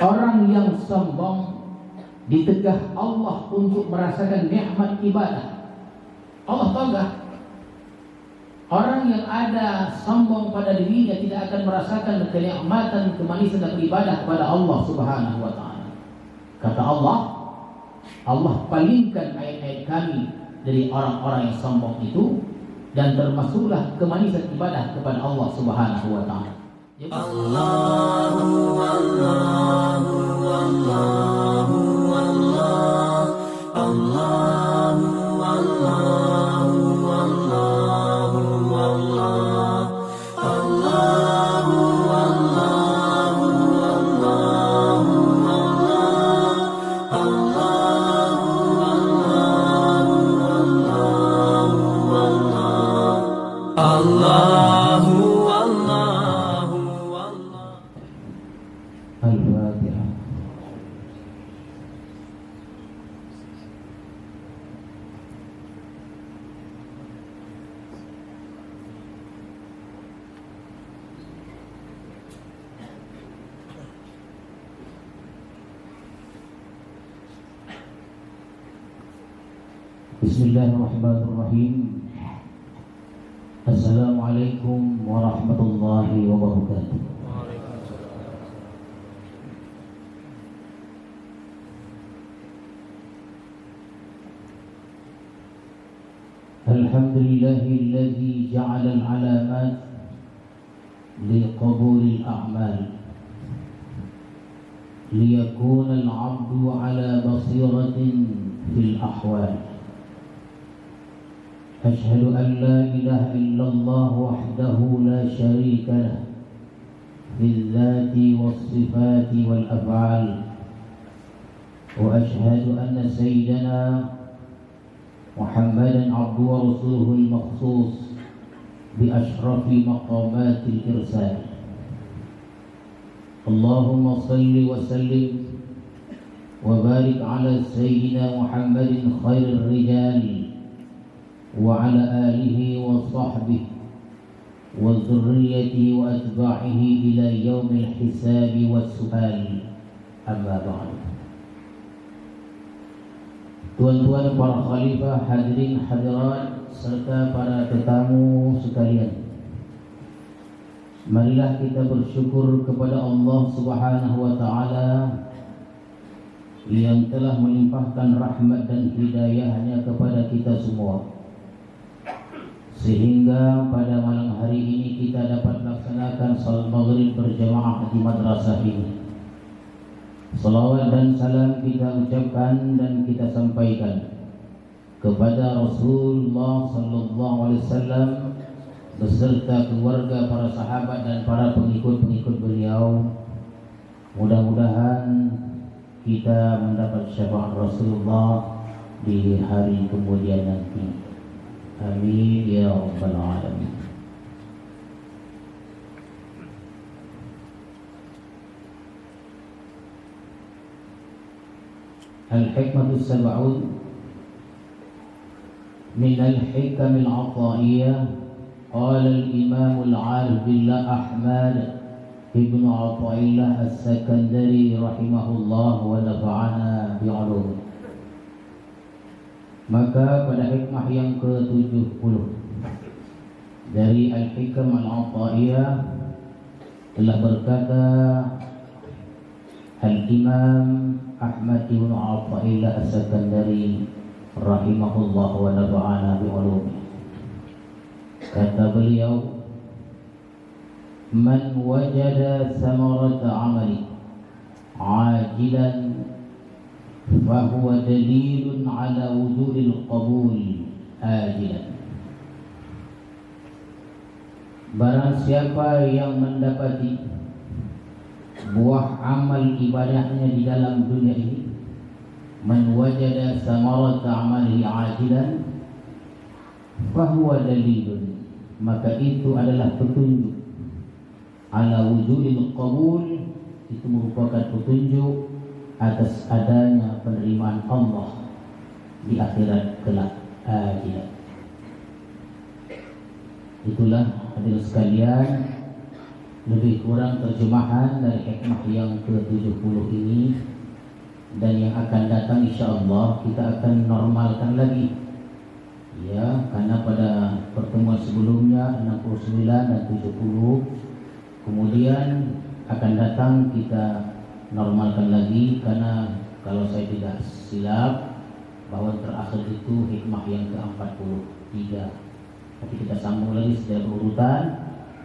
Orang yang sombong ditegah Allah untuk merasakan nikmat ibadah. Allah tahu gak? Orang yang ada sombong pada dirinya tidak akan merasakan kenikmatan, kemanisan dan beribadah kepada Allah Subhanahu wa taala. Kata Allah, Allah palingkan ayat-ayat kami dari orang-orang yang sombong itu, dan termasuklah kemanisan ibadah kepada Allah Subhanahu wa taala. Allahu Allahu Allahu Allah, Allahu Allahu Allahu Allah, Allahu Allahu Allahu Allah, Allahu Allahu Allahu Al-Fatihah. Bismillahirrahmanirrahim. Assalamualaikum warahmatullahi wabarakatuh. Alhamdulillahilladzi ja'ala al-alamat liqabulil a'mal liyakuna al-'abdu 'ala basiratin fil ahwal. Ashhadu an la ilaha illallah wahdahu la syarika lah fil dzati was sifati wal af'al, wa ashhadu anna sayyidana Muhammadan abduhu wa rasuluhul makhsus bi ashrafi maqamatil irsal. Allahumma salli wa sallim wa barik ala sayyidina Muhammadin khairil rijal wa ala alihi wa sahbihi wa dhurriyyatihi wa atba'ihi ila yaumil hisabi was su'al. Amma ba'd. Tuan-tuan para khalifah, hadirin hadirat serta para tetamu sekalian, marilah kita bersyukur kepada Allah Subhanahu wa taala yang telah melimpahkan rahmat dan hidayahnya kepada kita semua, sehingga pada malam hari ini kita dapat melaksanakan salat maghrib berjamaah di madrasah ini. Salawat dan salam kita ucapkan dan kita sampaikan kepada Rasulullah sallallahu alaihi wasallam beserta keluarga, para sahabat dan para pengikut-pengikut beliau. Mudah-mudahan kita mendapat syafaat Rasulullah di hari kemudian nanti. Amin ya rabbal alamin. Al-hikmatu sab'un min al-hikam al-'ata'iyyah. Qala al-imam al-'arif billah Ahmad ibn Athaillah as-Sakandari rahimahullah wa nafa'ana bi'ulum. Maka pada hikmah yang ke-70 dari al-hikam al-'ata'iyyah telah berkata Al-Imam Ahmad ibn Athaillah as-Sakandari rahimahullah wa nafa'ana bi'ulumi. Kata beliau, man wajada samarata amali ajilan fahuwa dalilun ala wujudil qabul ajilan. Barang siapa yang mendapati buah amal ibadahnya di dalam dunia ini, man wajada samarata amalihi ajilan fahuwa dalilun, maka itu adalah petunjuk ala wujudil qabul, itu merupakan petunjuk atas adanya penerimaan Allah di akhirat kelak ajilan. Itulah hadirin sekalian lebih kurang terjemahan dari hikmah yang ke-70 ini, dan yang akan datang insyaallah kita akan normalkan lagi ya, karena pada pertemuan sebelumnya 69 dan 70, kemudian akan datang kita normalkan lagi, karena kalau saya tidak silap bahwa terakhir itu hikmah yang ke-43. Tapi kita sambung lagi secara berurutan.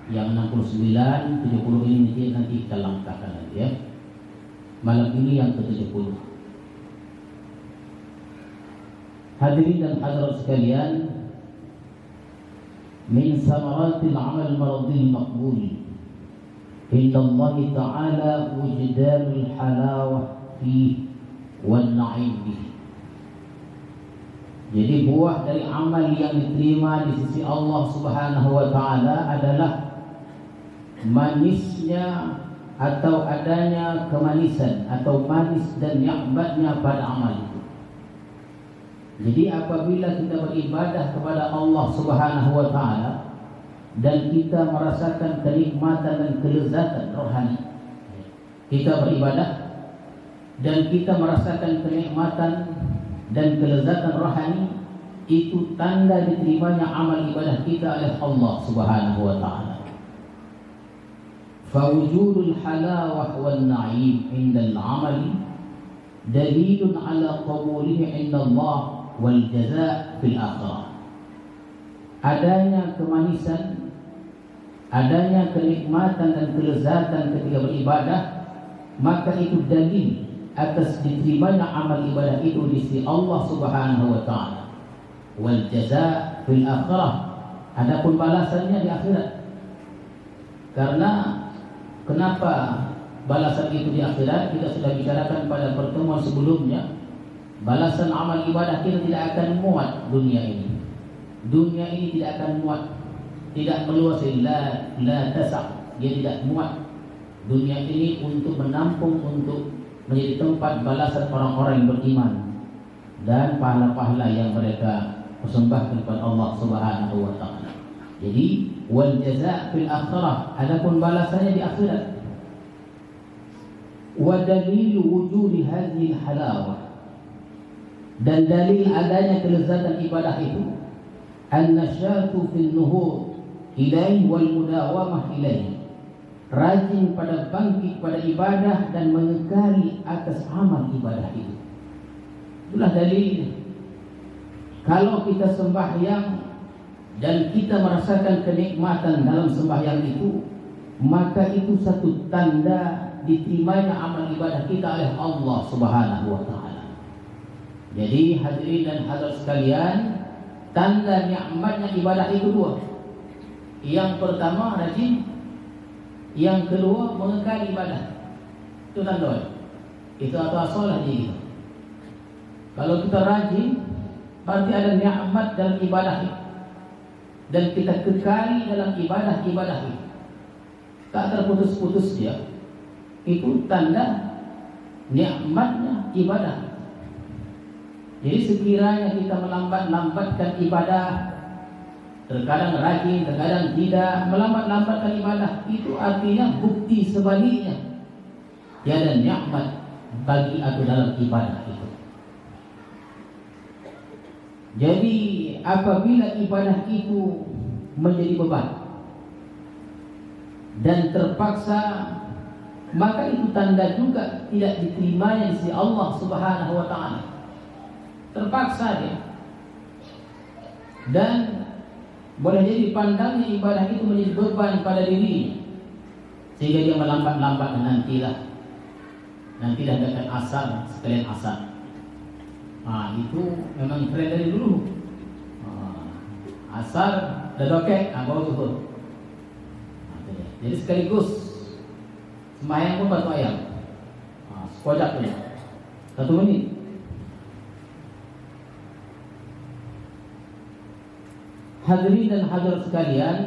Yang 69, 70 ini nanti kita langkahkan lagi ya. Malam ini yang ke-70. Hadirin dan hadirat sekalian, min samaratil amal maradil maqbul inda Allah Ta'ala wujdanul halawah fi wal na'im bihi. Jadi buah dari amal yang diterima di sisi Allah Subhanahu wa Ta'ala adalah manisnya atau adanya kemanisan atau manis dan nikmatnya pada amal itu. Jadi apabila kita beribadah kepada Allah Subhanahu wa Ta'ala dan kita merasakan kenikmatan dan kelezatan rohani, kita beribadah dan kita merasakan kenikmatan dan kelezatan rohani, itu tanda diterimanya amal ibadah kita oleh Allah Subhanahu wa Ta'ala. Fawujudul halawah wal na'im indal amali dalilun ala qabulihi indallah wal jazaa fil akhirah. Adanya kemanisan, adanya kenikmatan dan kelezatan ketika beribadah, maka itu dalil atas diterimanya amal ibadah itu di sisi Allah Subhanahu wa Ta'ala. Wal jazaa fil akhirah, adapun balasannya di akhirat. Karena kenapa balasan itu di akhirat? Kita sudah bicarakan pada pertemuan sebelumnya. Balasan amal ibadah kita tidak akan muat dunia ini. Dunia ini tidak akan muat, tidak meluasi, la tasa', dia tidak muat. Dunia ini untuk menampung, untuk menjadi tempat balasan orang-orang yang beriman dan pahala-pahala yang mereka persembahkan kepada Allah Subhanahu wa Ta'ala. Jadi wal jazaa fil akhirah, adapun balasannya di akhirat. Wa dalilu wujudi hadhihi halawah, dan dalil adanya kelezatan ibadah itu an-nasyatu fil nuhur ilaihi wal mudawamah ilaihi, rajin pada bangkit pada ibadah dan mengekali atas amal ibadah itu. Itulah dalilnya. Kalau kita sembahyang dan kita merasakan kenikmatan dalam sembahyang itu, maka itu satu tanda diterimanya amal ibadah kita oleh Allah Subhanahu wa Ta'ala. Jadi hadirin dan hadirat sekalian, tanda nikmatnya ibadah itu dua. Yang pertama rajin, yang kedua mengekali ibadah. Itu tanda. Itu atau asalah dia. Kalau kita rajin, berarti ada nikmat dalam ibadah itu, dan kita kekali dalam ibadah itu, tak terputus-putus dia. Itu tanda nikmatnya ibadah. Jadi sekiranya kita melambat-lambatkan ibadah, terkadang rajin, terkadang tidak, melambat-lambatkan ibadah, itu artinya bukti sebaliknya tiada nikmat bagi atau dalam ibadah itu. Jadi apabila ibadah itu menjadi beban dan terpaksa, maka itu tanda juga tidak diterimanya di sisi Allah Subhanahu wa Ta'ala. Terpaksa dia, dan boleh jadi pandangnya ibadah itu menjadi beban pada dirinya, sehingga dia melambat-lambat. Nantilah dekat asar, sekalian asar. Itu memang tren dari dulu. Asar dah dokek, baru zuhur. Jadi sekaligus sembahyang pun batu ayam, sekojak saja, 1 menit. Hadirin dan hadirat sekalian,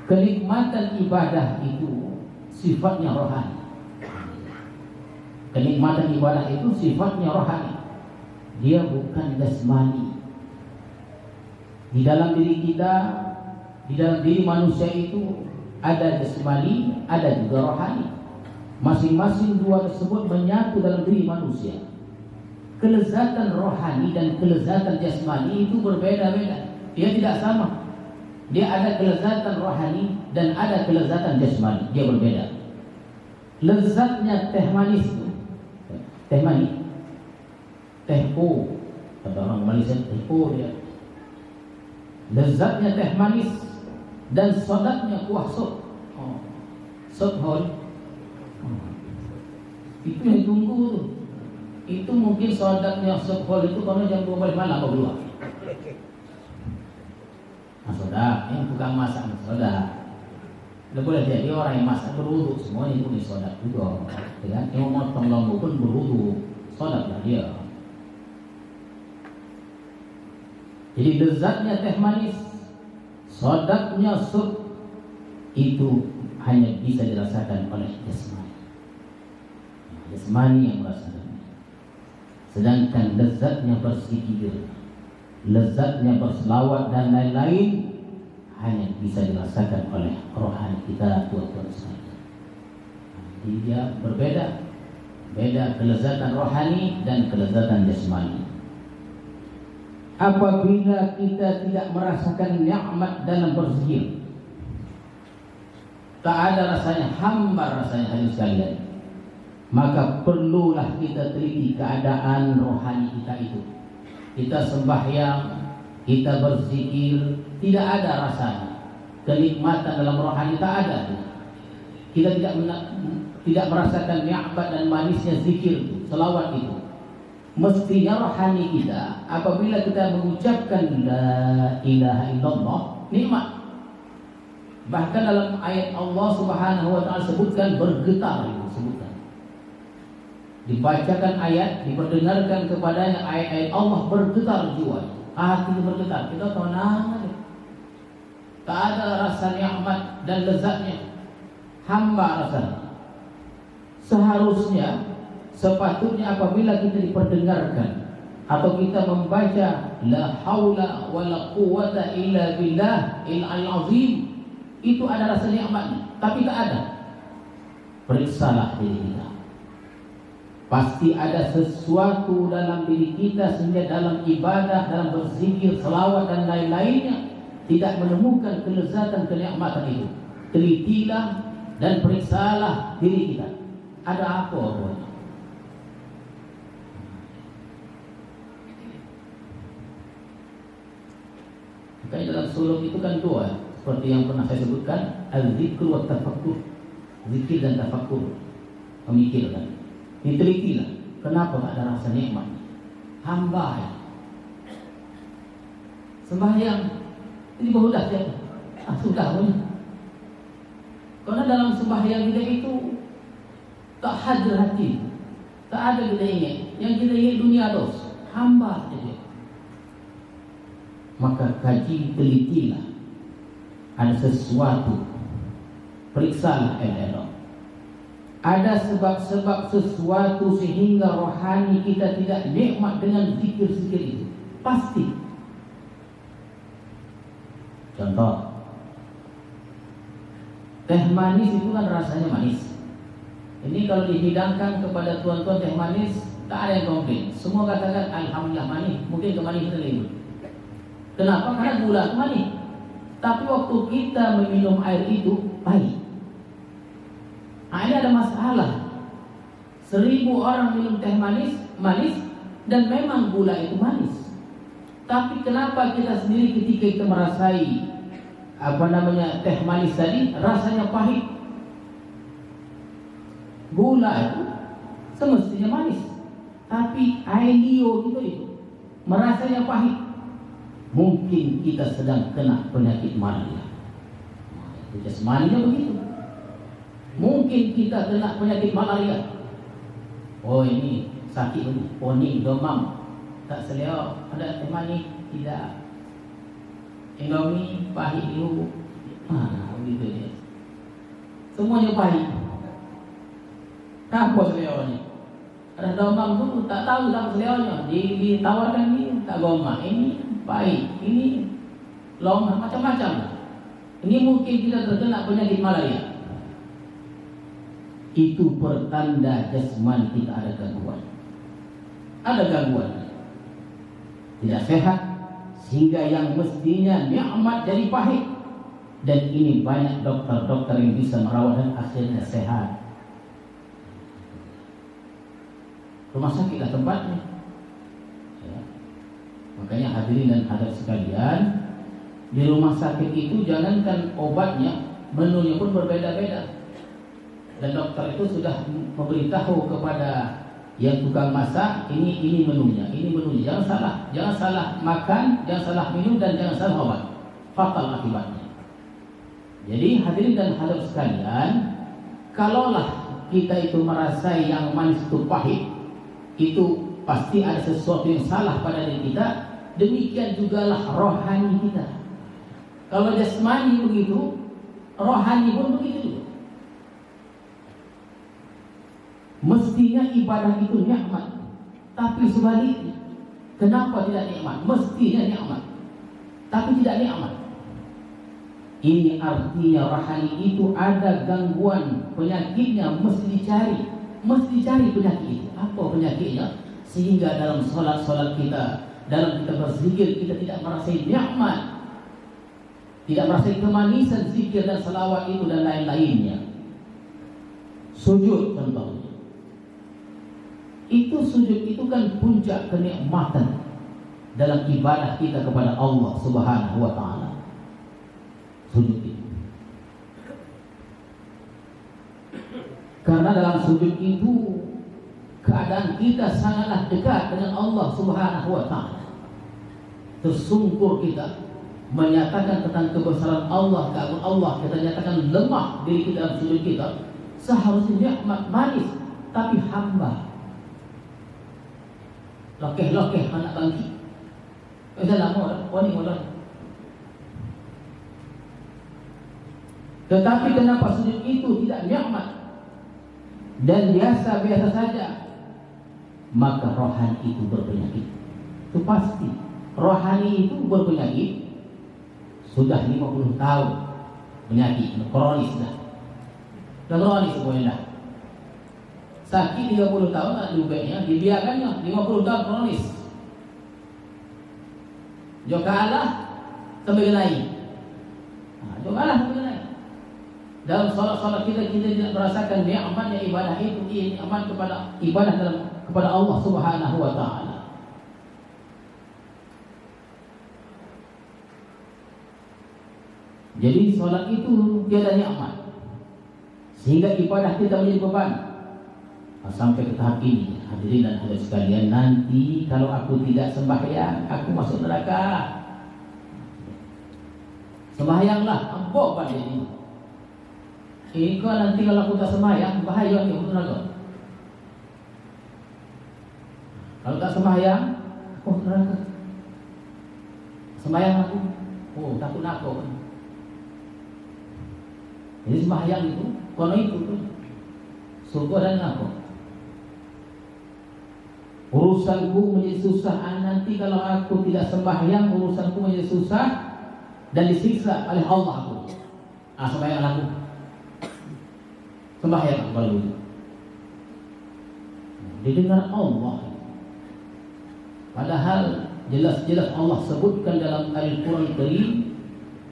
kenikmatan ibadah itu sifatnya rohani. Kenikmatan ibadah itu sifatnya rohani. Dia bukan jasmani. Di dalam diri kita Di dalam diri manusia itu ada jasmani, ada juga rohani. Masing-masing dua tersebut menyatu dalam diri manusia. Kelezatan rohani dan kelezatan jasmani itu berbeda-beda. Dia tidak sama. Dia ada kelezatan rohani dan ada kelezatan jasmani. Dia berbeda. Lezatnya teh manis itu, teh manis, teh o, kata orang Malaysia teh o dia. Lezatnya teh manis dan sodatnya kuah sop. Sop hol. Itu yang tunggu tuh. Itu mungkin sodatnya sop hol itu kalau jam 12 malam baru keluar. Nah, soda, yang tukang masak soda. Tidak boleh jadi orang yang masak berwudu, semuanya itu punya sodak juga. Ya, yang memotong lembu pun berwudu, sodak lah dia. Jadi lezatnya teh manis, sodaknya sup itu hanya bisa dirasakan oleh jasmani. Jasmani yang merasakannya. Sedangkan lezatnya berzikir, lezatnya berselawat dan lain-lain hanya bisa dirasakan oleh rohani kita, tuan-tuan sekalian. Jadi dia berbeda, beda kelezatan rohani dan kelezatan jasmani. Apabila kita tidak merasakan nikmat dalam berzikir, tak ada rasanya, hambar rasanya hadirin sekalian, maka perlulah kita teliti keadaan rohani kita itu. Kita sembahyang, kita berzikir, tidak ada rasanya, kenikmatan dalam rohani tak ada. Kita tidak merasakan nikmat dan manisnya zikir itu, selawat itu. Mestinya rohani kita apabila kita mengucapkan la ilaha illallah nikmat. Bahkan dalam ayat Allah Subhanahu wa taala sebutkan bergetar, sebutkan. Dibacakan ayat, diperdengarkan kepadanya ayat-ayat Allah, bergetar jiwa. Hati bergetar, kita tenang aja. Tak ada rasa nikmat dan lezatnya, hamba rasanya. Seharusnya, sepatutnya apabila kita diperdengarkan atau kita membaca la haula wala quwata illa billah al azim, itu ada rasa nikmatnya, tapi tak ada. Periksalah diri kita. Pasti ada sesuatu dalam diri kita sehingga dalam ibadah, dalam berzikir, selawat dan lain-lainnya tidak menemukan kelezatan, kenikmatan itu. Telitilah dan periksalah diri kita. Ada apa? Makanya dalam suluk itu kan dua, seperti yang pernah saya sebutkan, al-zikr wa tafakkur. Zikir dan tafakkur, memikirkan. Ditelitilah, kenapa tak ada rasa nikmat? Hamba ya. Sembahyang ini barulah siapa? Sudah pun. Karena dalam sembahyang kita itu tak hadir hati, tak ada kita ingat. Yang kita ingat dunia dos, hamba saja. Maka kaji, telitilah. Ada sesuatu, periksalah elok. Ada sebab-sebab sesuatu sehingga rohani kita tidak nikmat dengan zikir-zikir itu. Pasti. Contoh, teh manis itu kan rasanya manis. Ini kalau dihidangkan kepada tuan-tuan teh manis, tak ada yang komplain. Semua katakan alhamdulillah manis. Mungkin kemanis kita lebih. Kenapa? Karena gula manis. Tapi waktu kita meminum air itu pahit. Nah, ini ada masalah. 1000 orang minum teh manis dan memang gula itu manis. Tapi kenapa kita sendiri ketika kita merasai teh manis tadi rasanya pahit? Gula itu semestinya manis, tapi aelio itu merasanya pahit. Mungkin kita sedang kena penyakit malaria. Itu jasmaninya begitu. Mungkin kita kena penyakit malaria. Oh ini sakit ini, poning, demam, tak seleo, ada teh manis, tidak. Indomie pahit dulu, begitu dia. Semuanya pahit. Apa seleonya? Ada demam dulu, tak tahu tak seleonya. Ditawarkan ini tak goma, ini pahit, ini lomah, macam-macam. Ini mungkin kita terkena penyakit malaria. Itu pertanda jasmani kita ada gangguan. Ada gangguan. Tidak sehat, sehingga yang mestinya nikmat jadi pahit. Dan ini banyak dokter-dokter yang bisa merawat dan akhirnya sehat. Rumah sakit lah tempatnya. Ya. Makanya hadirin dan hadirat sekalian, di rumah sakit itu jangankan obatnya, menunya pun berbeda-beda. Dan dokter itu sudah memberitahu kepada yang tukang masak, ini menunya, ini menunya. Jangan salah makan, jangan salah minum, dan jangan salah obat. Fatal akibatnya. Jadi hadirin dan hadirat sekalian, kalaulah kita itu merasa yang manis itu pahit, itu pasti ada sesuatu yang salah pada diri kita. Demikian jugalah rohani kita. Kalau jasmani begitu, rohani pun begitu juga. Mestinya ibadah itu nikmat, tapi sebaliknya. Kenapa tidak nikmat? Mestinya nikmat, tapi tidak nikmat. Ini artinya rohani itu ada gangguan, penyakitnya mesti dicari penyakit itu. Apa penyakitnya? Sehingga dalam solat kita, dalam kita berzikir, kita tidak merasai nikmat, tidak merasai kemanisan zikir dan salawat itu dan lain-lainnya. Sujud contohnya. Sujud itu kan puncak kenikmatan dalam ibadah kita kepada Allah Subhanahu wa taala. Sujud itu. Karena dalam sujud itu keadaan kita sangatlah dekat dengan Allah Subhanahu wa taala. Tersungkur kita menyatakan tentang kebesaran Allah, keagungan Allah, kita nyatakan lemah diri kita dalam sujud kita. Seharusnya nikmat manis, tapi hamba lokeh-lokeh anak bangki. Tetapi kenapa sujud itu tidak nikmat dan biasa-biasa saja? Maka rohani itu berpenyakit. Itu pasti. Rohani itu berpenyakit. Sudah 50 tahun penyakit kronis dah. Kronis semuanya dah. Sakit 30 tahun tak diubahnya, dibiarkannya 50 tahun kronis. Joka Allah sampai kenai. Joka Allah sampai kenai. Dalam salat-salat kita tidak merasakan nikmatnya ibadah itu, nikmat kepada ibadah kepada Allah Subhanahu wa taala. Jadi salat itu tiada nikmat, sehingga ibadah kita menjadi beban. Sampai ke tahap ini, hadirin dan hadirat sekalian, nanti kalau aku tidak sembahyang, aku masuk neraka. Sembahyanglah, ampun pada ini. Kau nanti kalau aku tak sembahyang, bahaya ni untuk neraka. Kalau tak sembahyang, aku masuk neraka. Sembahyang aku, takut neraka. Jadi sembahyang itu, kono itu tu, surga dan neraka. Urusanku menjadi susah. Nanti kalau aku tidak sembahyang, urusanku menjadi susah dan disiksa oleh Allah aku. Sembahyang aku. Sembahyang kalau itu. Didengar Allah. Padahal jelas-jelas Allah sebutkan dalam Al-Quran Karim,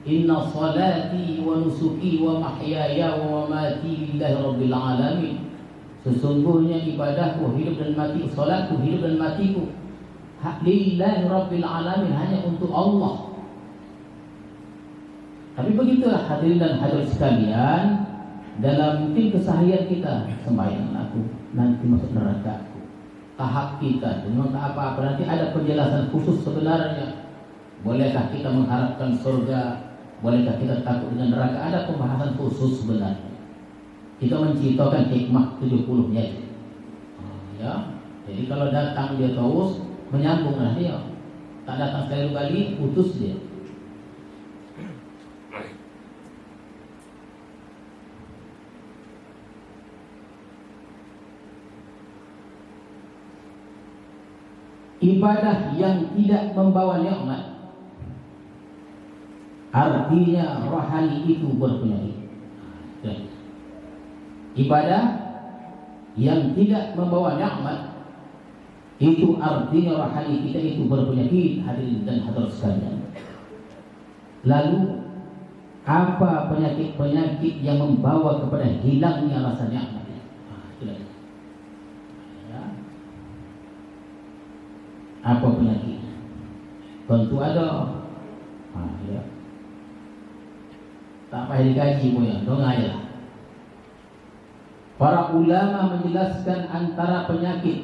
Inna salati wa nusuki wa mahyaya wa mamati lillahi rabbil alamin. Sesungguhnya ibadahku, hidup dan matiku, salatku, hidup dan matiku, lillahi rabbil alamin, hanya untuk Allah. Tapi begitulah hadirin dan hadirat sekalian, dalam mungkin keseharian kita, sembahyang aku, nanti masuk neraka aku. Tahap kita, dengan tak apa-apa, nanti ada penjelasan khusus sebenarnya. Bolehkah kita mengharapkan surga? Bolehkah kita takut dengan neraka? Ada pembahasan khusus sebenarnya. Kita menciptakan hikmah 70-nya itu. Ya. Jadi kalau datang dia terus menyambunglah dia. Tak datang sekali kali putus dia. Ibadah yang tidak membawa nikmat Artinya rohani itu berpenyakit. Ibadah yang tidak membawa nikmat itu artinya rohani kita itu berpenyakit, hadirin dan hadirat sekalian. Lalu apa penyakit-penyakit yang membawa kepada hilangnya rasa nikmat? Apa penyakit? Tentu ada. Ya. Tak payah dikaji pun ya, dong aja. Para ulama menjelaskan antara penyakit.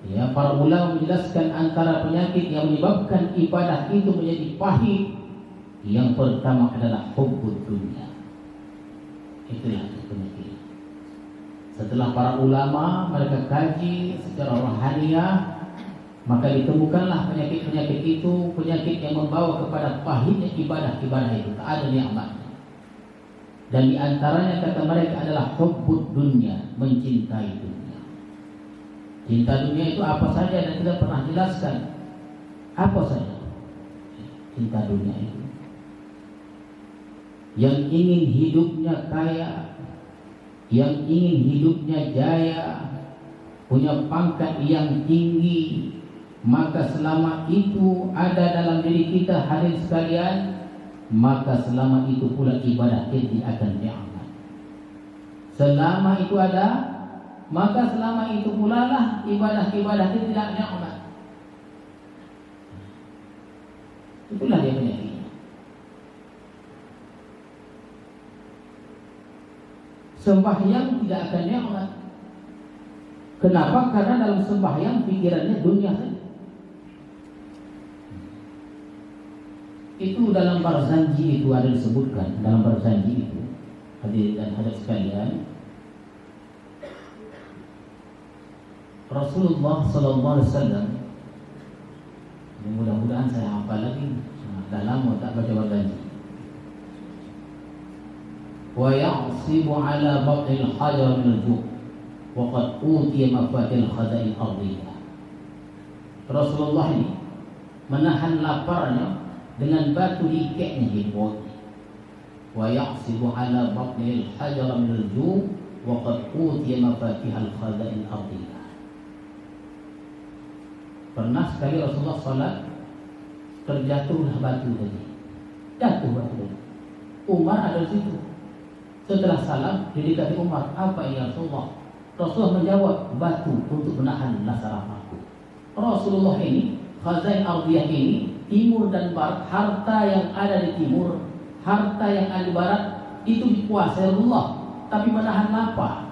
Ya, para ulama menjelaskan antara penyakit yang menyebabkan ibadah itu menjadi pahit. Yang pertama adalah hubbud dunia. Itulah penyakit. Setelah para ulama mereka kaji secara rohaniah, maka ditemukanlah penyakit-penyakit itu, penyakit yang membawa kepada pahitnya ibadah-ibadah itu, tak ada nikmatnya. Dan di antaranya kata mereka adalah hubbud dunia, mencintai dunia. Cinta dunia itu apa saja dan kita pernah jelaskan. Apa saja cinta dunia itu? Yang ingin hidupnya kaya, yang ingin hidupnya jaya, punya pangkat yang tinggi, maka selama itu ada dalam diri kita hadirin sekalian, maka selama itu pula ibadah kita akan nikmat. Selama itu ada, maka selama itu pula lah ibadah-ibadah kita tidak nikmat. Itulah dia penyakitnya. Sembahyang tidak akan nikmat. Kenapa? Karena dalam sembahyang pikirannya dunia saja. Itu dalam Barzanji itu ada disebutkan, dalam Barzanji itu, hadirin dan hadirat sekalian, Rasulullah sallallahu alaihi wasallam, mudah-mudahan saya hafal lagi, dah lama tak baca Barzanji. Wa ya'sibu ala batil hajar min al-ju' wa qad utiya mafatil khaza'il ardiyah. Rasulullah ini menahan laparnya dengan batu diikatnya di perutnya. Wa ya'sibu ala batnil hajar min al-ju' wa qad utiya mafatihal khaza'il ardiyah. Pernah sekali Rasulullah salat, terjatuhlah batu tadi. Jatuh batu tadi. Umar ada di situ. Setelah salam didekati Umar, apa ya Rasulullah? Rasulullah menjawab, batu untuk menahan rasa laparku. Rasulullah ini, khaza'il ardiyah ini, timur dan barat, harta yang ada di timur, harta yang ada di barat itu dikuasai Allah, tapi menahan lapar.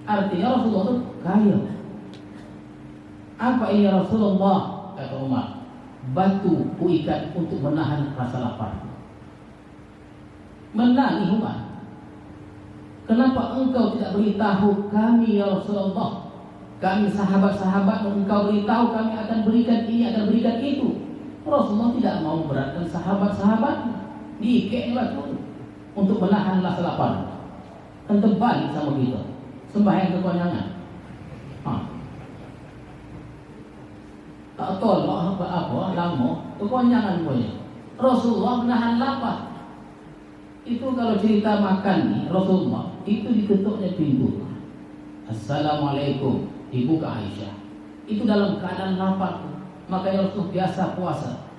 Artinya Rasulullah itu kaya. Apa ini Rasulullah? Kata Umar, batu kuikat untuk menahan rasa lapar. Menangis Umar. Kenapa engkau tidak beritahu kami ya Rasulullah? Kami sahabat-sahabat, engkau beritahu kami akan berikan ini, akan berikan itu. Rasulullah tidak mau beratkan sahabat-sahabatnya, diikat batu untuk menahan rasa lapar. Kan terbalik sama kita, sembahyang kekonyangan. Tak tahu apa lama kekonyangan punya. Rasulullah menahan lapar. Itu kalau cerita makan nih, Rasulullah itu diketuknya pintu. Assalamualaikum, ibu ke Aisyah. Itu dalam keadaan lapar. Makanya Rasul biasa puasa.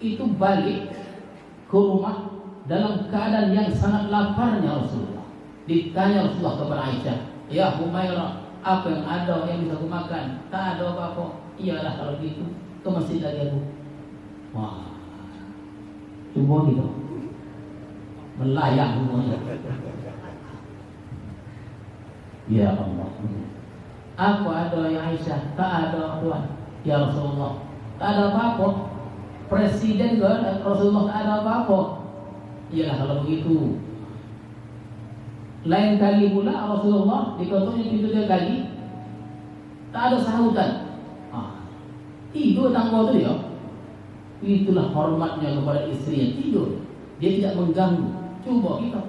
Itu balik ke rumah dalam keadaan yang sangat laparnya Rasulullah. Ditanya Rasulullah kepada Aisyah, ya Humairah, apa yang ada yang bisa aku makan? Tak ada apa-apa. Iyalah kalau gitu, ke masjid lagi aku. Wah, coba gitu, melayang semuanya. Ya Allah, apa ada ya Aisyah? Tak ada Tuhan. Ya Rasulullah, tak ada apa-apa. Presiden ke Rasulullah tak ada apa-apa. Iyalah kalau begitu. Lain kali pula Rasulullah diketuknya pintu 3 kali, tak ada sahutan. Tidur tangga tu ya. Itulah hormatnya kepada istri yang tidur. Dia tidak mengganggu. Coba kita.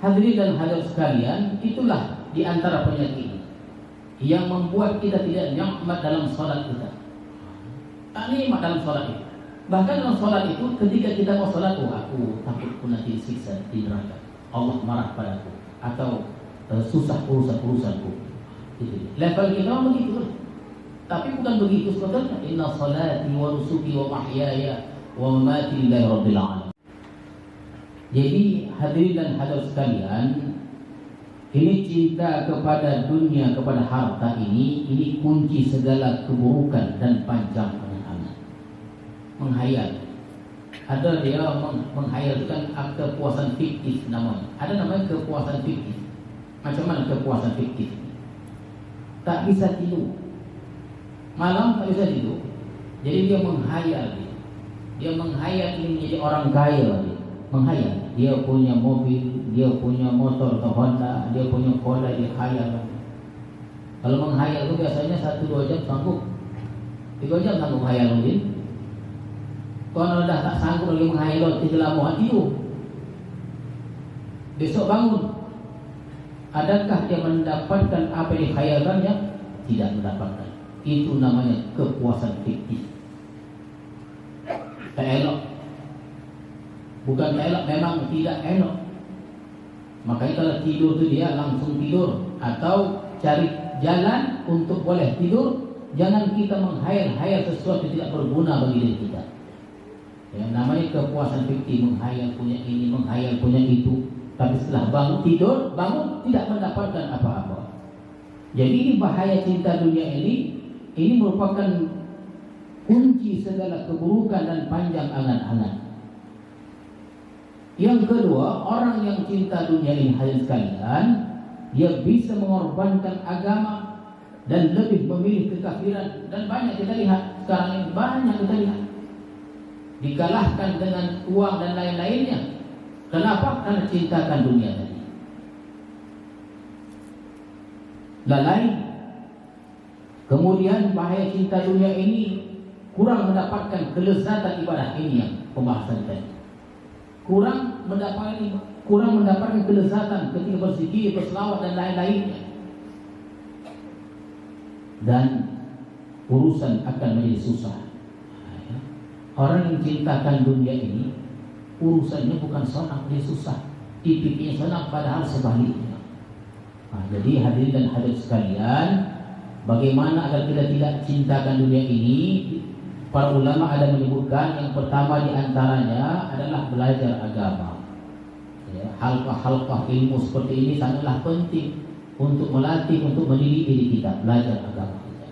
Hadirin dan hadirat sekalian, itulah di antara penyakit. yang membuat kita tidak nikmat dalam sholat kita. Tak nikmat dalam sholat itu. Bahkan dalam sholat itu, ketika kita mau sholat, aku takutku nanti disiksa di neraka, Allah marah padaku, atau susah urusanku. Level kita begitu. Tapi bukan begitu sebetulnya. Inna salati wa nusuki wa mahyaya wa mamati lillahi rabbil alamin. Jadi hadirin dan hadirat sekalian, ini cinta kepada dunia, kepada harta ini kunci segala keburukan dan panjang angan-angan. Menghayal. Ada dia menghayalkan kepuasan fiktif namanya. Ada namanya kepuasan fiktif. Macam mana kepuasan fiktif? Tak bisa tidur. Malam tak bisa tidur. Jadi dia menghayal. Dia menghayal ingin menjadi orang kaya. Menghayal. Dia punya mobil, dia punya motor atau Honda, dia punya kola, dia khayal. Kalau menghayal itu biasanya 1-2 jam sanggup. 3 jam sanggup menghayal mungkin. Kalau dah tak sanggup lagi menghayal, tidak lama tidur. Besok bangun. Adakah dia mendapatkan apa yang dikhayalkannya? Tidak mendapatkan. Itu namanya kepuasan fiktif. Tak elok. Bukan tak elok, memang tidak elok. Makanya kalau tidur itu dia langsung tidur, atau cari jalan untuk boleh tidur. Jangan kita menghayal-hayal sesuatu yang tidak berguna bagi diri kita. Ya, namanya kepuasan fiktif, menghayal punya ini, menghayal punya itu. Tapi setelah bangun tidak mendapatkan apa-apa. Jadi ini bahaya cinta dunia ini merupakan kunci segala keburukan dan panjang angan-angan. Yang kedua, orang yang cinta dunia ini hadirin sekalian, dia bisa mengorbankan agama dan lebih memilih kekafiran. Dan banyak kita lihat sekarang ini, banyak kita lihat dikalahkan dengan uang dan lain-lainnya. Kenapa? Karena cintakan dunia tadi. Lalai. Kemudian bahaya cinta dunia ini, kurang mendapatkan kelezatan ibadah. Ini yang pembahasan tadi. Kurang mendapatkan kelezatan ketika berzikir, berselawat dan lain-lainnya. Dan urusan akan menjadi susah. Orang yang cintakan dunia ini, urusannya bukan senang, dia susah. Dipikirnya senang, padahal sebaliknya. Jadi hadirin dan hadirat sekalian, bagaimana agar kita tidak cintakan dunia ini? Para ulama ada menyebutkan yang pertama di antaranya adalah belajar agama. Ya, halqah-halqah ilmu seperti ini sangatlah penting untuk melatih, untuk mendidik diri kita, belajar agama kita.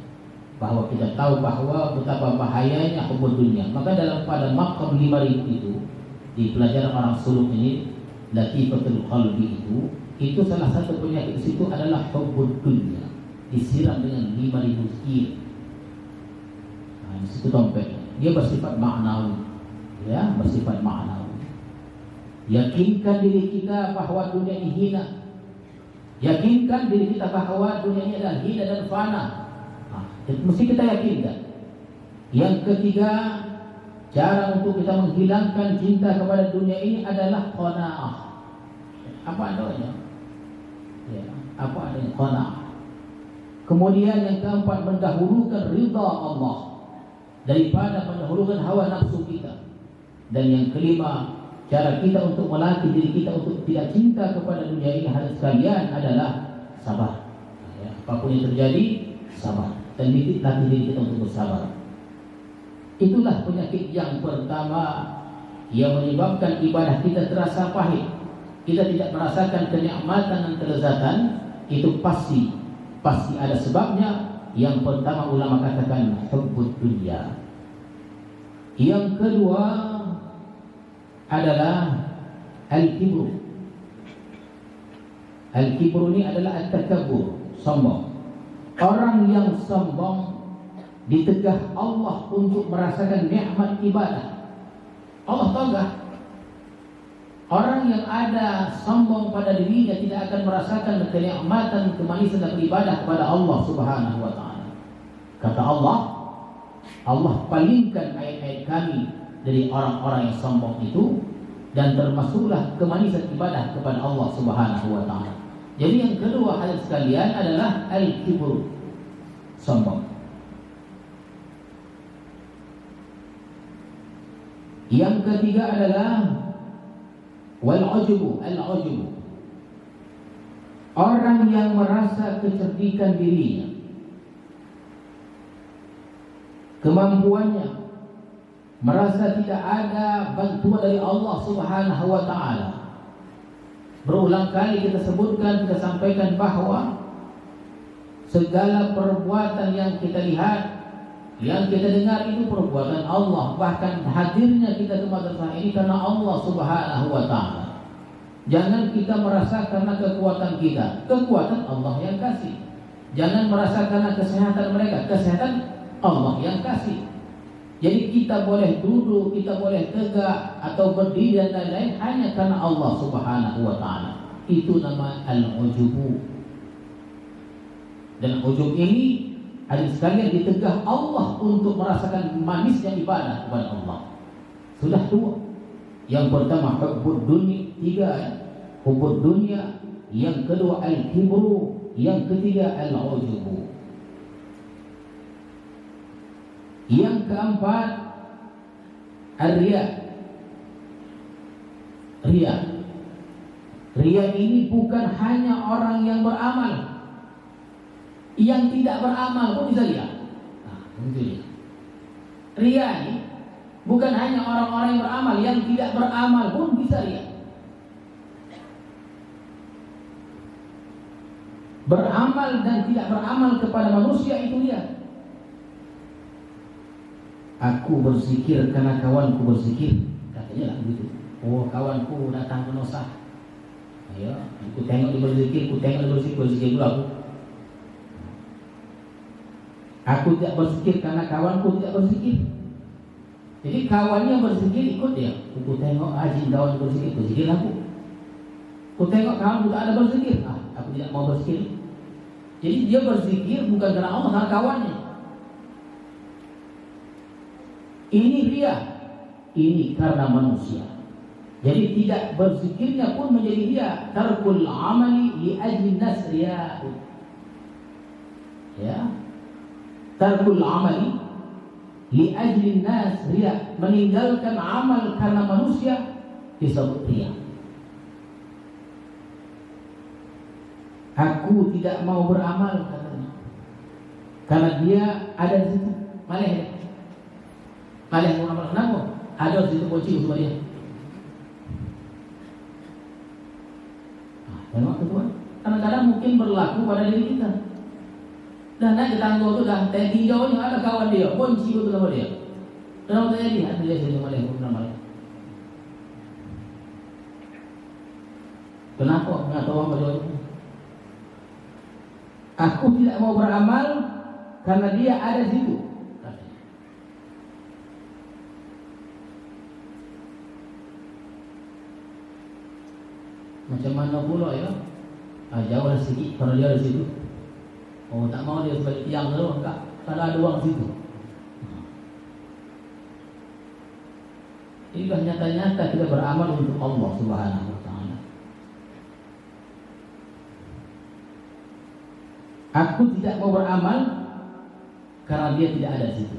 Bahwa kita tahu bahwa betapa bahayanya hubbud dunia. Maka dalam pada maqam 5.000 itu, di pelajaran orang suluk ini, latifatul qalbi itu salah satu penyakit di situ adalah hubbud dunia. Disiram dengan 5.000 zikir. Di situ dompet. Dia bersifat maknawi. Ya, bersifat maknawi. Yakinkan diri kita bahwa dunia ini hina. Yakinkan diri kita bahwa dunia ini adalah hina dan fana. Mesti kita yakinkan. Yang ketiga, cara untuk kita menghilangkan cinta kepada dunia ini adalah qanaah. Apa adanya? Ya, apa adanya? Qanaah. Kemudian yang keempat, mendahulukan ridha Allah daripada mendahulukan hawa nafsu kita. Dan yang kelima, cara kita untuk melatih diri kita untuk tidak cinta kepada dunia ini hadirin sekalian adalah sabar. Ya, apapun yang terjadi, sabar. Dan latih diri kita untuk bersabar. Itulah penyakit yang pertama yang menyebabkan ibadah kita terasa pahit. Kita tidak merasakan kenikmatan dan kelezatan. Itu pasti ada sebabnya. Yang pertama ulama katakan hubbud dunya. Yang kedua adalah al-kibru. Al-kibru ini adalah at-takabbur, sombong. Orang yang sombong ditegah Allah untuk merasakan nikmat ibadah. Allah tahu enggak? Orang yang ada sombong pada dirinya tidak akan merasakan kenikmatan, kemanisan dan beribadah kepada Allah Subhanahu wa taala. Kata Allah palingkan ayat-ayat kami dari orang-orang yang sombong itu, dan termasuklah kemanisan ibadah kepada Allah Subhanahu wa taala. Jadi yang kedua hal sekalian adalah al-kibru, sombong. Yang ketiga adalah wal-ujubu, al-ujubu. Orang yang merasa kecerdikan dirinya, kemampuannya, merasa tidak ada bantuan dari Allah Subhanahu wa taala. Berulang kali kita sebutkan, kita sampaikan bahwa segala perbuatan yang kita lihat, yang kita dengar itu perbuatan Allah. Bahkan hadirnya kita ke madrasah ini karena Allah Subhanahu wa taala. Jangan kita merasa karena kekuatan kita, kekuatan Allah yang kasih. Jangan merasa karena kesehatan mereka, kesehatan Allah yang kasih. Jadi kita boleh duduk, kita boleh tegak atau berdiri dan lain-lain hanya karena Allah Subhanahu wa taala. Itu nama al-ujubu. Dan ujub ini hadirin sekalian ditegah Allah untuk merasakan manisnya ibadah kepada Allah. Sudah dua. Yang pertama hubbud dunya, tiga ya. Hubbud dunya, yang kedua al-kibru, yang ketiga al-ujubu. Yang keempat ar-riya. Riya. Riya ini bukan hanya orang yang beramal. Yang tidak beramal pun bisa riya. Nah, itu dia. Riya ini bukan hanya orang-orang yang beramal, yang tidak beramal pun bisa riya. Beramal dan tidak beramal kepada manusia itu riya. Aku berzikir karena kawanku berzikir, katanya lah begitu. Oh, kawanku datang ke Nosah. Ayo, aku tengok dia berzikir, aku tengok dia berzikir dulu aku. Aku tidak berzikir karena kawanku tidak berzikir. Jadi kawannya berzikir ikut dia. Aku tengok Haji kawan berzikir, berzikir aku. Aku tengok kawan tak ada berzikir, aku tidak mau berzikir. Jadi dia berzikir bukan karena Allah, karena kawannya. Ini riya, ini karena manusia. Jadi tidak berzikirnya pun menjadi riya. Tarkul amali li ajli nas riya. Ya. Tarkul amali li ajli nas riya, meninggalkan amal karena manusia disebut riya. Aku tidak mau beramal katanya, karena dia ada di situ. Malih mau beramal, kenapa? Ada di situ kunci sama dia. Tengok tuan, kadang-kadang mungkin berlaku pada diri kita. Dan naik tangga tu dah tinjaunya ada kawan dia, kunci itu sama dia. Kenapa terjadi? Ada dia sini malih beramal. Kenapa? Enggak tahu apa dia. Aku tidak mau beramal karena dia ada di situ. Macam mana pula ya? Jauh sedikit kalau dia di situ. Oh, tak mau dia sebalik tiang tu, enggak. Kalau ada orang di situ. Inilah nyata-nyata kita beramal untuk Allah Subhanahu wa taala. Aku tidak mau beramal karena dia tidak ada di situ.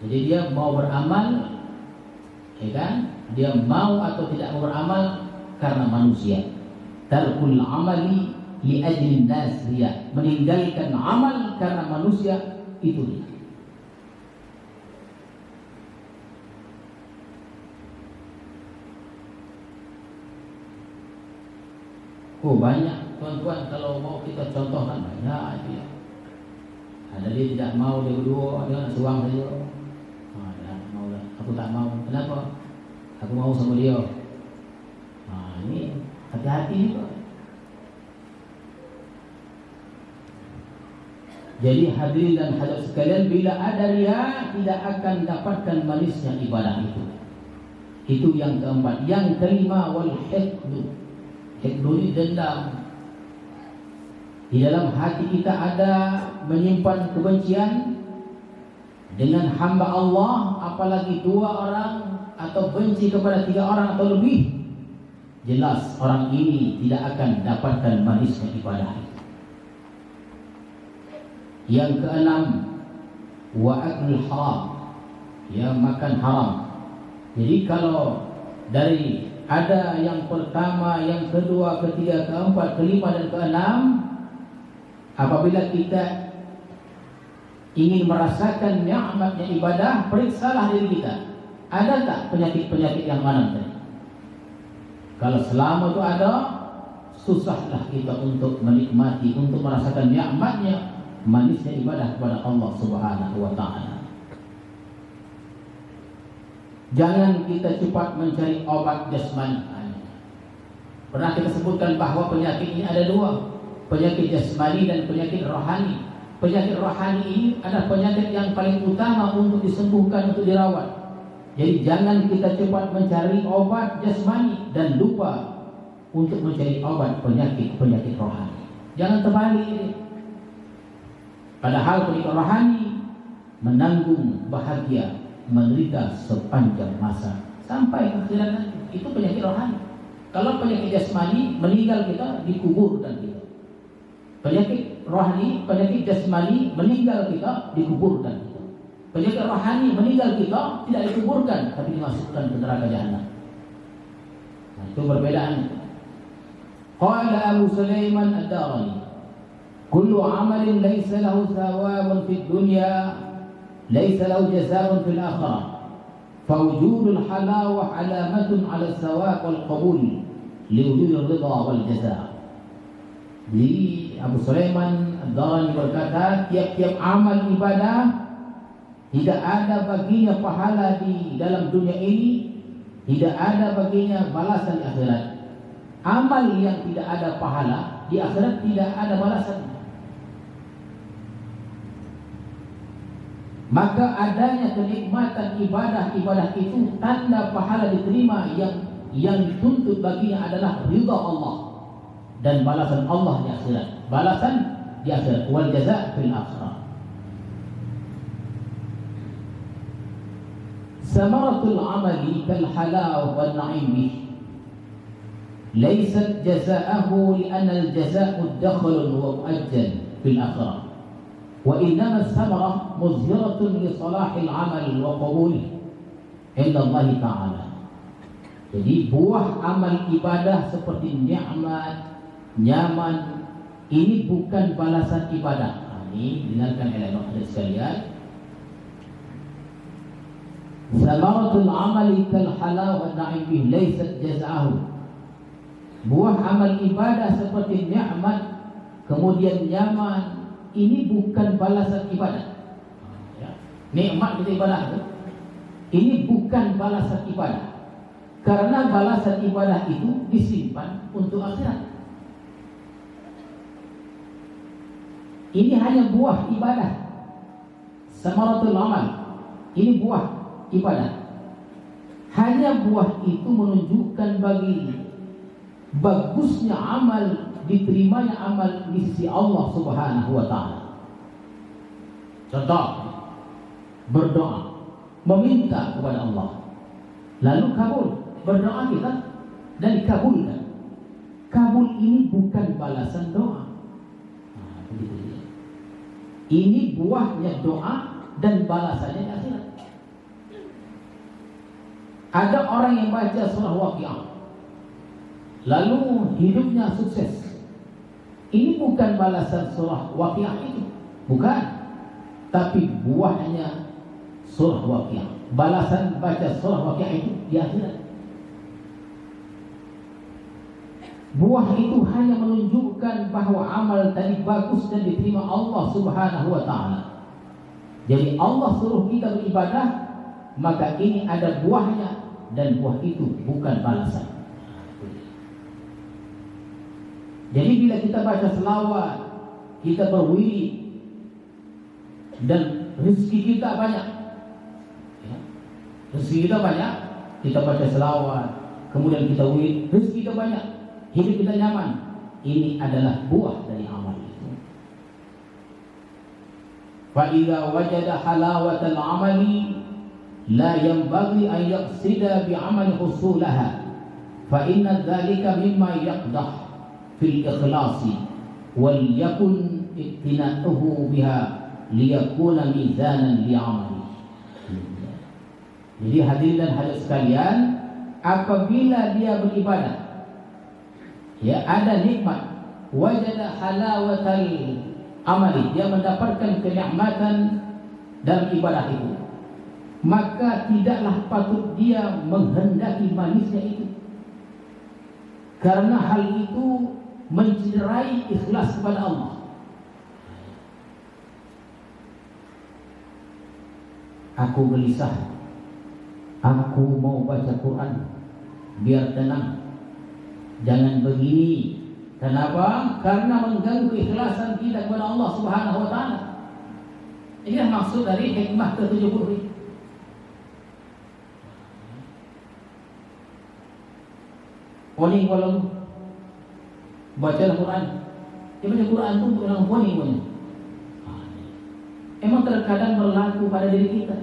Jadi dia mau beramal, ya kan? Dia mau atau tidak mau beramal karena manusia. Tarkul amali li ajli nas riya, meninggalkan amal karena manusia itu dia. Oh, banyak tuan-tuan, kalau mau kita contohkan banyak itu ya. Ada dia tidak mau, dia berdua, dia nak suang saja. Dah, mau lah. Aku tak mau. Kenapa? Aku mau sama dia. Ini hati-hati juga. Jadi hadirin dan hadirat sekalian, bila ada riya tidak akan dapatkan manisnya ibadah itu. Itu yang keempat. Yang kelima wal hiqdu. Hiqdu ini dendam. Di dalam hati kita ada menyimpan kebencian dengan hamba Allah, apalagi dua orang atau benci kepada tiga orang atau lebih, jelas orang ini tidak akan dapatkan manisnya ibadah. Yang keenam, wa aklul haram, ya makan haram. Jadi kalau dari ada yang pertama, yang kedua, ketiga, keempat, kelima dan keenam, apabila kita ingin merasakan nikmatnya ibadah, periksalah diri kita. Ada tak penyakit-penyakit yang mana tadi? Kalau selama itu ada, susahlah kita untuk menikmati, untuk merasakan nikmatnya manisnya ibadah kepada Allah Subhanahu wa taala. Jangan kita cepat mencari obat jasmani. Pernah kita sebutkan bahwa penyakit ini ada dua, penyakit jasmani dan penyakit rohani. Penyakit rohani ini adalah penyakit yang paling utama untuk disembuhkan, untuk dirawat. Jadi jangan kita cepat mencari obat jasmani dan lupa untuk mencari obat penyakit rohani. Jangan terbalik ini. Padahal penyakit rohani menanggung bahagia, menderita sepanjang masa sampai akhirat nanti. Itu penyakit rohani. Kalau penyakit jasmani, meninggal kita, dikuburkan kita. Penyakit rohani, penyakit jasmani, meninggal kita, dikuburkan kita. Penyakit rohani, meninggal kita, tidak dikuburkan, tapi dimasukkan ke neraka jahanam. Nah, itu perbedaan. Qala Abu Sulaiman Ad-Darani, kullu amalin laysa lahu thawabun fid dunya laysa lahu jazaa'un fil akhirah. Fawujudul halawah alamatun 'ala as-sawab wal qabul liwujudil ridha wal jazaa'. Jadi Abu Sulaiman Ad-Darani berkata, tiap-tiap amal ibadah tidak ada baginya pahala di dalam dunia ini, tidak ada baginya balasan di akhirat. Amal yang tidak ada pahala di akhirat tidak ada balasan. Maka adanya kenikmatan ibadah itu tanda pahala diterima, yang dituntut baginya adalah ridha Allah dan balasan Allah di akhirat. Balasan di akhirat, wal jazaa' fil akhirah. Samaratul amali kal halaw wan na'im bih. Laysat jazaa'uhu li'anna al-jazaa'u mudakhalun wa mu'ajjal fil akhirah. Wa innama as-samarah muzhiratun li salahil amal wa qabulih inda Allah Ta'ala. Jadi buah amal ibadah seperti nikmat, nyaman, ini bukan balasan ibadah. Ini dengarkan oleh sekalian. Samaratul amali kal halal wa na'im bih laysat jazaa'uhu. Buah amal ibadah seperti nikmat, kemudian nyaman, ini bukan balasan ibadah. Ya. Nikmat itu ibadah itu. Ini bukan balasan ibadah. Karena balasan ibadah itu disimpan untuk akhirat. Ini hanya buah ibadah. Samaratul amal, ini buah ibadah. Hanya buah itu menunjukkan bagi bagusnya amal, diterimanya amal di sisi Allah Subhanahu wa taala. Contoh, berdoa, meminta kepada Allah, lalu kabul, berdoa kita dan dikabulkan. Kabul ini bukan balasan doa. Nah, begitu dia. Ini buahnya doa dan balasannya di akhirat. Ada orang yang baca surah Waqiah, lalu hidupnya sukses. Ini bukan balasan surah Waqiah itu, bukan. Tapi buahnya surah Waqiah. Balasan baca surah Waqiah itu di akhirat. Buah itu hanya menunjukkan bahwa amal tadi bagus dan diterima Allah Subhanahu wa taala. Jadi Allah suruh kita beribadah, maka ini ada buahnya, dan buah itu bukan balasan. Jadi bila kita baca selawat, kita berwirid, dan rezeki kita banyak, ya, rezeki kita banyak, kita baca selawat, kemudian kita wirid, rezeki kita banyak, hidup kita nyaman. Ini adalah buah dari amal itu. Fa idza wajada halawatal amali la yanbaghi an yaqsida bi amal husulaha fa inna dzalika mimma yaqdah fil ikhlasi wal yakun iktinatuhu biha liyakuna mizanan li'amali. Jadi hadirin dan hadirat sekalian, apabila dia beribadah, ya ada nikmat, wajada halawatal amali, dia mendapatkan kenikmatan dalam ibadah itu, maka tidaklah patut dia menghendaki manisnya itu, karena hal itu mencederai ikhlas kepada Allah. Aku gelisah, aku mau baca Quran biar tenang. Jangan begini. Kenapa? Karena mengganggu keikhlasan kita kepada Allah Subhanahu wa taala. Inilah maksud dari hikmah ke-70 ini. Warning walau baca Al-Quran. Dia baca Quran itu untuk orang warning punya. Emang terkadang berlaku pada diri kita,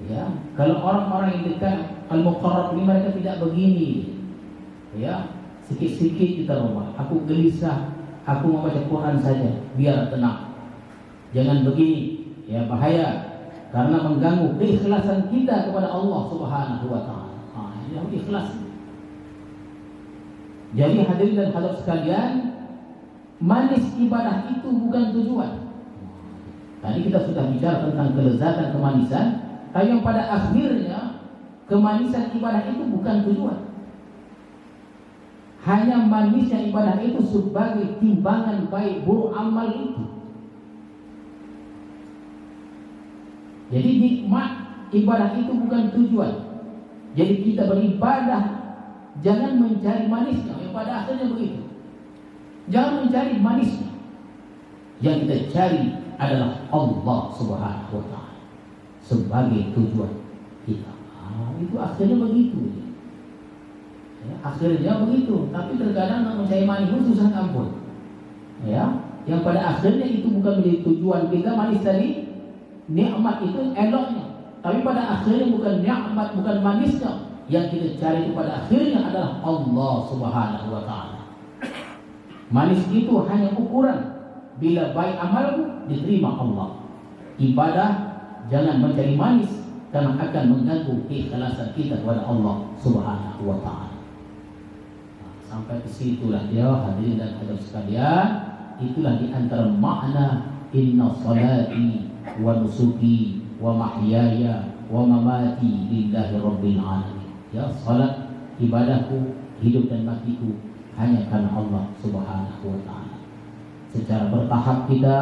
Ya, kalau orang-orang yang dekat al-muqarrab ini mereka tidak begini. Ya, sikit-sikit kita rumah. Aku gelisah, aku mau baca Quran saja biar tenang. Jangan begini, ya bahaya karena mengganggu keikhlasan kita kepada Allah Subhanahu wa taala. Ini harus ikhlas. Jadi hadirin dan hadirat sekalian, manis ibadah itu bukan tujuan. Tadi kita sudah bicara tentang kelezatan kemanisan, tapi yang pada akhirnya kemanisan ibadah itu bukan tujuan. Hanya manisnya ibadah itu sebagai timbangan baik buruk amal itu. Jadi nikmat ibadah itu bukan tujuan. Jadi kita beribadah jangan mencari manisnya. Yang pada akhirnya begitu. Jangan mencari manisnya. Yang kita cari adalah Allah Subhanahu wa taala sebagai tujuan kita. Itu akhirnya begitu. Ya, akhirnya begitu. Tapi terkadang mencari manis itu susah ampun. Ya, yang pada akhirnya itu bukan menjadi tujuan kita manis tadi. Nikmat itu eloknya. Tapi pada akhirnya bukan nikmat, bukan manisnya. Yang kita cari pada akhirnya adalah Allah Subhanahu wa taala. Manis itu hanya ukuran. Bila baik amalmu diterima Allah. Ibadah jangan mencari manis karena akan mengganggu keikhlasan kita kepada Allah Subhanahu wa taala. Sampai ke situlah dia hadirin dan hadirat sekalian, itulah di antara makna inna salati wa nusuki wa mahyaya wa mamati lillahi rabbil alamin. Ya, salat, ibadahku, hidup dan matiku hanya karena Allah Subhanahu wa taala. Secara bertahap kita,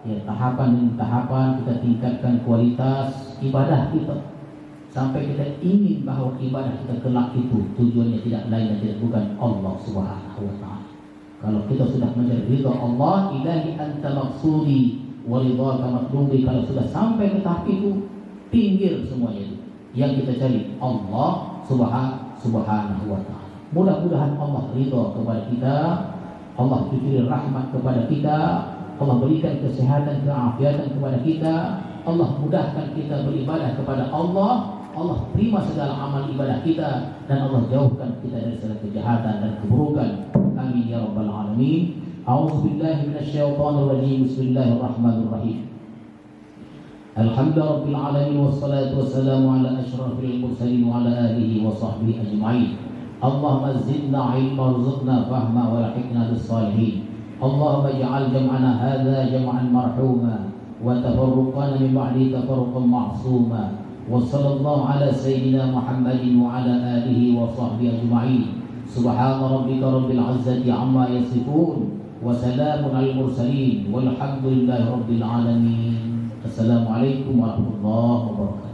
ya tahapan demi tahapan kita tingkatkan kualitas ibadah kita sampai kita ingin bahwa ibadah kita kelak itu tujuannya tidak lain dan tidak bukan Allah Subhanahu wa taala. Kalau kita sudah mencari ridha Allah, ilahi anta maqsudi wa ridhaka matlubi, kalau sudah sampai ke tahap itu, pinggir semuanya itu. Yang kita cari Allah Subhanahu wa taala. Mudah-mudahan Allah ridha kepada kita, Allah cucuri rahmat kepada kita, Allah berikan kesehatan, keafiatan kepada kita, Allah mudahkan kita beribadah kepada Allah, Allah terima segala amal ibadah kita, dan Allah jauhkan kita dari segala kejahatan dan keburukan. Amin ya rabbal alamin. A'udzubillahi minasyaitonir rajim. Bismillahirrahmanirrahim. Alhamdulillahirabbil alamin wassalatu wassalamu ala asyrafil mursalin wa ala alihi wa sahbihi ajma'in. Allahumma zidna ilma warzuqna fahma wa lahiqna bis salihin. Allahumma ij'al jam'ana hadza jam'an marhuma wa tafarruqana min ba'di tafarruqan ma'suma. Wa sallallahu ala sayyidina Muhammadin wa ala alihi wa sahbihi ajma'in. Subhana rabbika rabbil izzati amma yasifun wa salamun alal mursalin walhamdulillahi rabbil alamin. Assalamualaikum warahmatullahi wabarakatuh.